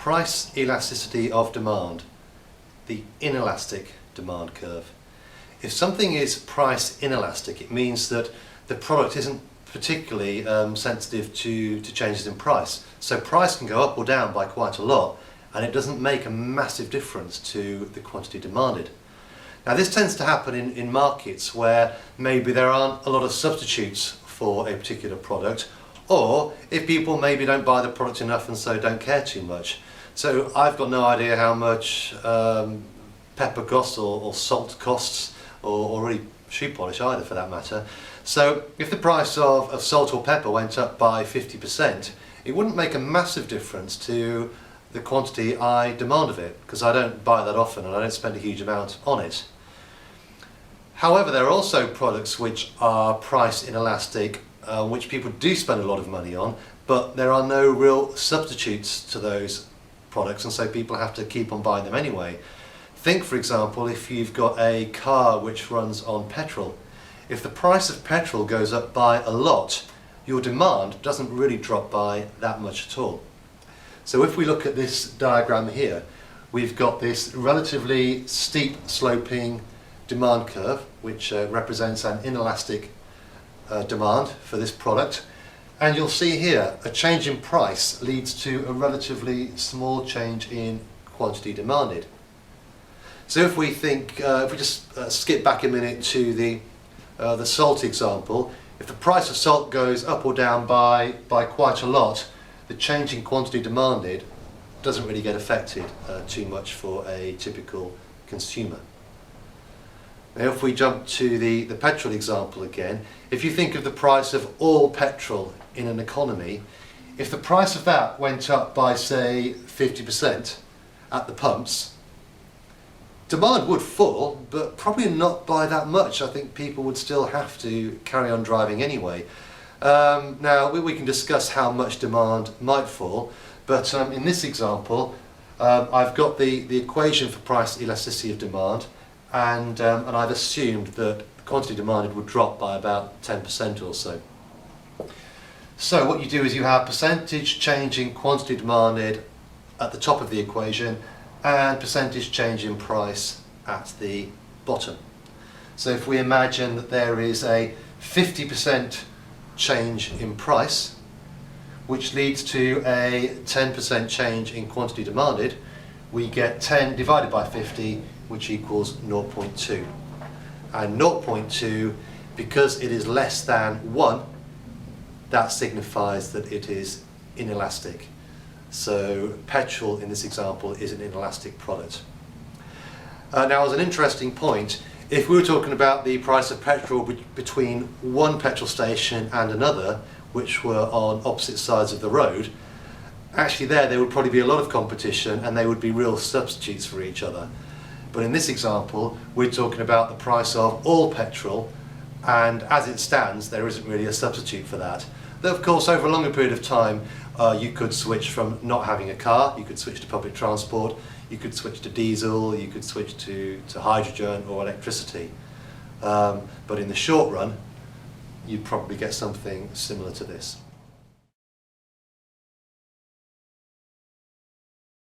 Price elasticity of demand, the inelastic demand curve. If something is price inelastic, it means that the product isn't particularly sensitive to changes in price. So price can go up or down by quite a lot, and it doesn't make a massive difference to the quantity demanded. Now this tends to happen in markets where maybe there aren't a lot of substitutes for a particular product, or if people maybe don't buy the product enough and so don't care too much. So I've got no idea how much pepper costs or salt costs, or really shoe polish either for that matter. So if the price of salt or pepper went up by 50%, it wouldn't make a massive difference to the quantity I demand of it, because I don't buy that often and I don't spend a huge amount on it. However, there are also products which are price inelastic, which people do spend a lot of money on, but there are no real substitutes to those products, and so people have to keep on buying them anyway. Think, for example, if you've got a car which runs on petrol. If the price of petrol goes up by a lot, your demand doesn't really drop by that much at all. So if we look at this diagram here, we've got this relatively steep sloping demand curve, which represents an inelastic demand for this product. And you'll see here a change in price leads to a relatively small change in quantity demanded. So if we think, if we just skip back a minute to the salt example, if the price of salt goes up or down by quite a lot, the change in quantity demanded doesn't really get affected too much for a typical consumer. Now if we jump to the petrol example again, if you think of the price of all petrol in an economy, if the price of that went up by say 50% at the pumps, demand would fall, but probably not by that much. I think people would still have to carry on driving anyway. Now we can discuss how much demand might fall, but in this example I've got the equation for price elasticity of demand, and I've assumed that the quantity demanded would drop by about 10% or so. So what you do is you have percentage change in quantity demanded at the top of the equation and percentage change in price at the bottom. So if we imagine that there is a 50% change in price, which leads to a 10% change in quantity demanded, we get 10 divided by 50, which equals 0.2. And 0.2, because it is less than 1, that signifies that it is inelastic. So petrol in this example is an inelastic product. Now as an interesting point, if we were talking about the price of petrol between one petrol station and another, which were on opposite sides of the road, actually there would probably be a lot of competition and they would be real substitutes for each other. But in this example, we're talking about the price of all petrol, and as it stands, there isn't really a substitute for that. Though of course, over a longer period of time, you could switch from not having a car, you could switch to public transport, you could switch to diesel, you could switch to hydrogen or electricity. But in the short run, you'd probably get something similar to this.